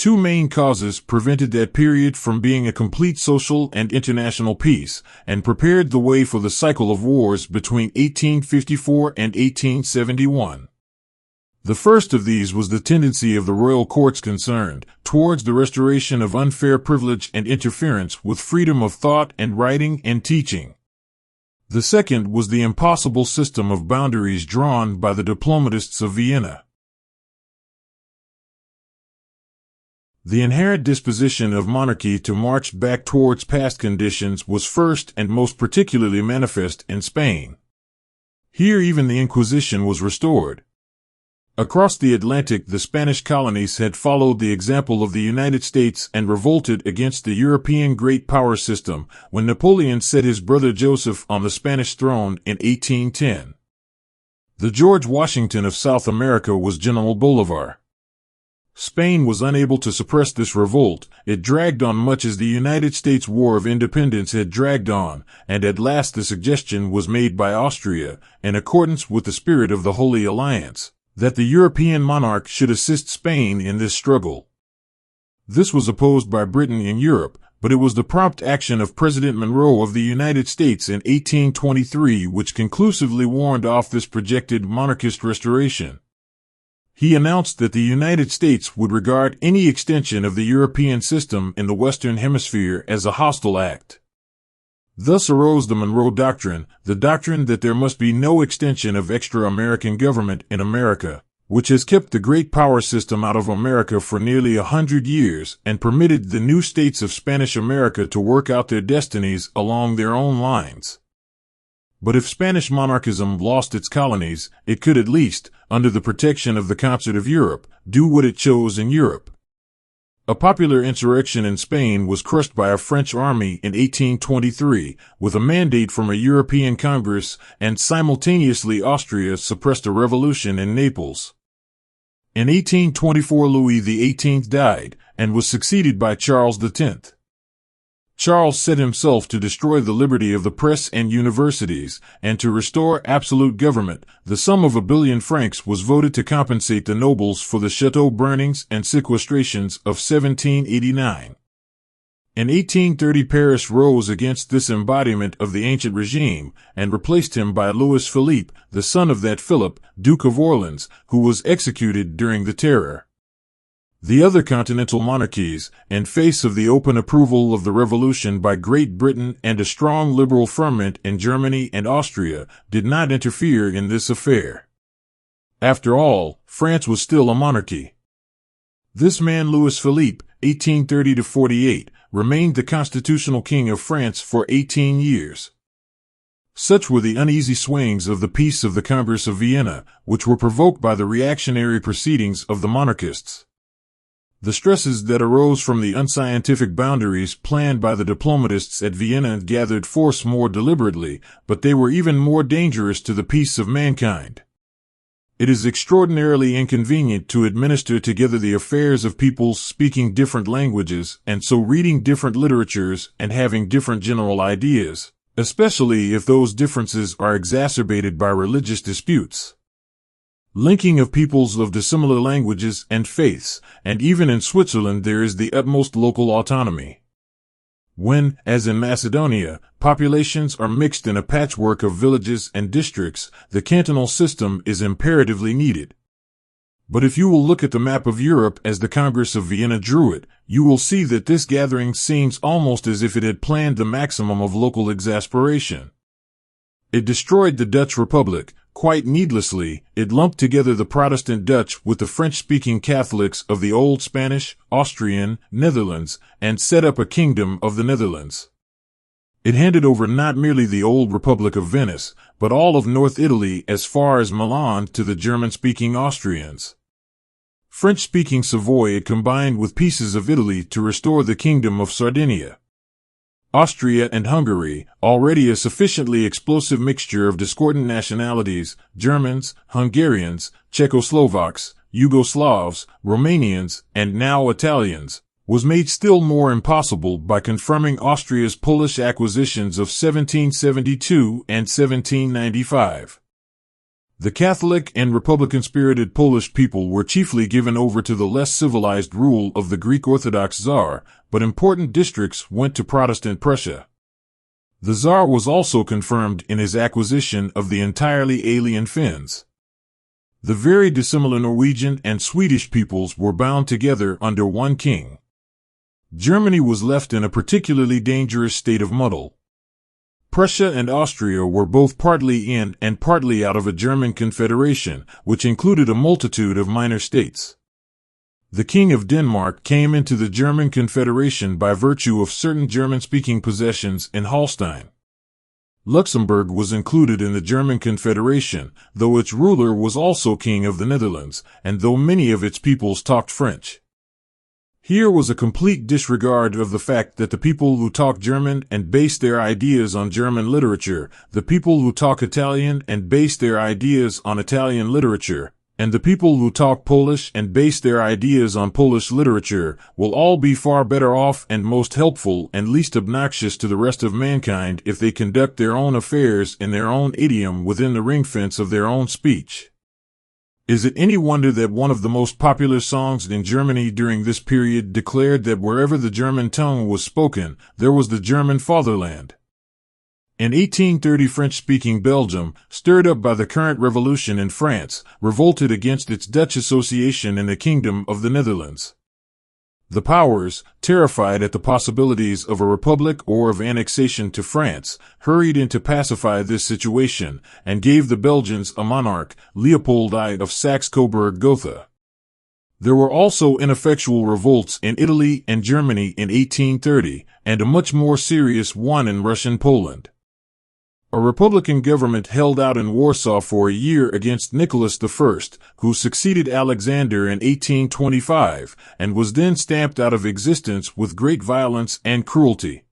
two main causes prevented that period from being a complete social and international peace, and prepared the way for the cycle of wars between 1854 and 1871. The first of these was the tendency of the royal courts concerned towards the restoration of unfair privilege and interference with freedom of thought and writing and teaching. The second was the impossible system of boundaries drawn by the diplomatists of Vienna. The inherent disposition of monarchy to march back towards past conditions was first and most particularly manifest in Spain. Here even the Inquisition was restored. Across the Atlantic, the Spanish colonies had followed the example of the United States and revolted against the European great power system when Napoleon set his brother Joseph on the Spanish throne in 1810. The George Washington of South America was General Bolivar. Spain was unable to suppress this revolt. It dragged on much as the United States War of Independence had dragged on, and at last the suggestion was made by Austria, in accordance with the spirit of the Holy Alliance, that the European monarch should assist Spain in this struggle. This was opposed by Britain in Europe, but it was the prompt action of President Monroe of the United States in 1823 which conclusively warned off this projected monarchist restoration. He announced that the United States would regard any extension of the European system in the Western Hemisphere as a hostile act. Thus arose the Monroe Doctrine, the doctrine that there must be no extension of extra-American government in America, which has kept the great power system out of America for nearly 100 years and permitted the new states of Spanish America to work out their destinies along their own lines. But if Spanish monarchism lost its colonies, it could at least, under the protection of the concert of Europe, do what it chose in Europe. A popular insurrection in Spain was crushed by a French army in 1823, with a mandate from a European Congress, and simultaneously Austria suppressed a revolution in Naples. In 1824 Louis XVIII died, and was succeeded by Charles X. Charles set himself to destroy the liberty of the press and universities, and to restore absolute government. The sum of 1 billion francs was voted to compensate the nobles for the chateau burnings and sequestrations of 1789. In 1830 Paris rose against this embodiment of the ancient regime, and replaced him by Louis Philippe, the son of that Philip, Duke of Orleans, who was executed during the Terror. The other continental monarchies, in face of the open approval of the revolution by Great Britain and a strong liberal ferment in Germany and Austria, did not interfere in this affair. After all, France was still a monarchy. This man Louis Philippe, 1830–48, remained the constitutional king of France for 18 years. Such were the uneasy swings of the peace of the Congress of Vienna, which were provoked by the reactionary proceedings of the monarchists. The stresses that arose from the unscientific boundaries planned by the diplomatists at Vienna gathered force more deliberately, but they were even more dangerous to the peace of mankind. It is extraordinarily inconvenient to administer together the affairs of peoples speaking different languages and so reading different literatures and having different general ideas, especially if those differences are exacerbated by religious disputes. Linking of peoples of dissimilar languages and faiths, and even in Switzerland there is the utmost local autonomy. When, as in Macedonia, populations are mixed in a patchwork of villages and districts, the cantonal system is imperatively needed. But if you will look at the map of Europe as the Congress of Vienna drew it, you will see that this gathering seems almost as if it had planned the maximum of local exasperation. It destroyed the Dutch Republic. Quite needlessly, it lumped together the Protestant Dutch with the French-speaking Catholics of the old Spanish, Austrian, Netherlands, and set up a Kingdom of the Netherlands. It handed over not merely the old Republic of Venice, but all of North Italy as far as Milan to the German-speaking Austrians. French-speaking Savoy it combined with pieces of Italy to restore the Kingdom of Sardinia. Austria and Hungary, already a sufficiently explosive mixture of discordant nationalities, Germans, Hungarians, Czechoslovaks, Yugoslavs, Romanians, and now Italians, was made still more impossible by confirming Austria's Polish acquisitions of 1772 and 1795. The Catholic and Republican-spirited Polish people were chiefly given over to the less civilized rule of the Greek Orthodox Tsar, but important districts went to Protestant Prussia. The Tsar was also confirmed in his acquisition of the entirely alien Finns. The very dissimilar Norwegian and Swedish peoples were bound together under one king. Germany was left in a particularly dangerous state of muddle. Prussia and Austria were both partly in and partly out of a German confederation, which included a multitude of minor states. The King of Denmark came into the German Confederation by virtue of certain German-speaking possessions in Holstein. Luxembourg was included in the German Confederation, though its ruler was also King of the Netherlands, and though many of its peoples talked French. Here was a complete disregard of the fact that the people who talk German and base their ideas on German literature, the people who talk Italian and base their ideas on Italian literature, and the people who talk Polish and base their ideas on Polish literature will all be far better off and most helpful and least obnoxious to the rest of mankind if they conduct their own affairs in their own idiom within the ring fence of their own speech. Is it any wonder that one of the most popular songs in Germany during this period declared that wherever the German tongue was spoken, there was the German fatherland? In 1830, French-speaking Belgium, stirred up by the current revolution in France, revolted against its Dutch association in the Kingdom of the Netherlands. The powers, terrified at the possibilities of a republic or of annexation to France, hurried in to pacify this situation, and gave the Belgians a monarch, Leopold I of Saxe-Coburg-Gotha. There were also ineffectual revolts in Italy and Germany in 1830, and a much more serious one in Russian Poland. A Republican government held out in Warsaw for a year against Nicholas I, who succeeded Alexander in 1825, and was then stamped out of existence with great violence and cruelty.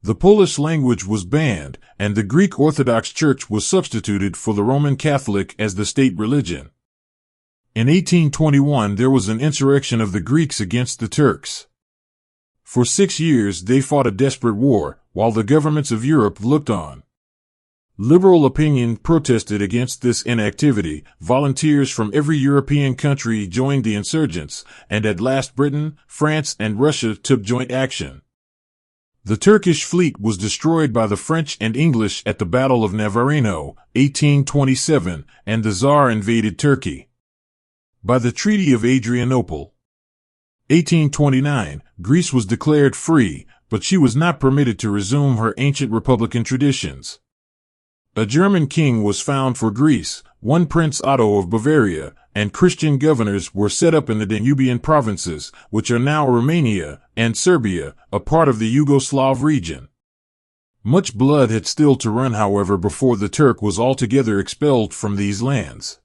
The Polish language was banned, and the Greek Orthodox Church was substituted for the Roman Catholic as the state religion. In 1821 there was an insurrection of the Greeks against the Turks. For 6 years they fought a desperate war, while the governments of Europe looked on. Liberal opinion protested against this inactivity, volunteers from every European country joined the insurgents, and at last Britain, France, and Russia took joint action. The Turkish fleet was destroyed by the French and English at the Battle of Navarino, 1827, and the Tsar invaded Turkey. By the Treaty of Adrianople, 1829, Greece was declared free, but she was not permitted to resume her ancient republican traditions. A German king was found for Greece, one Prince Otto of Bavaria, and Christian governors were set up in the Danubian provinces, which are now Romania, and Serbia, a part of the Yugoslav region. Much blood had still to run, however, before the Turk was altogether expelled from these lands.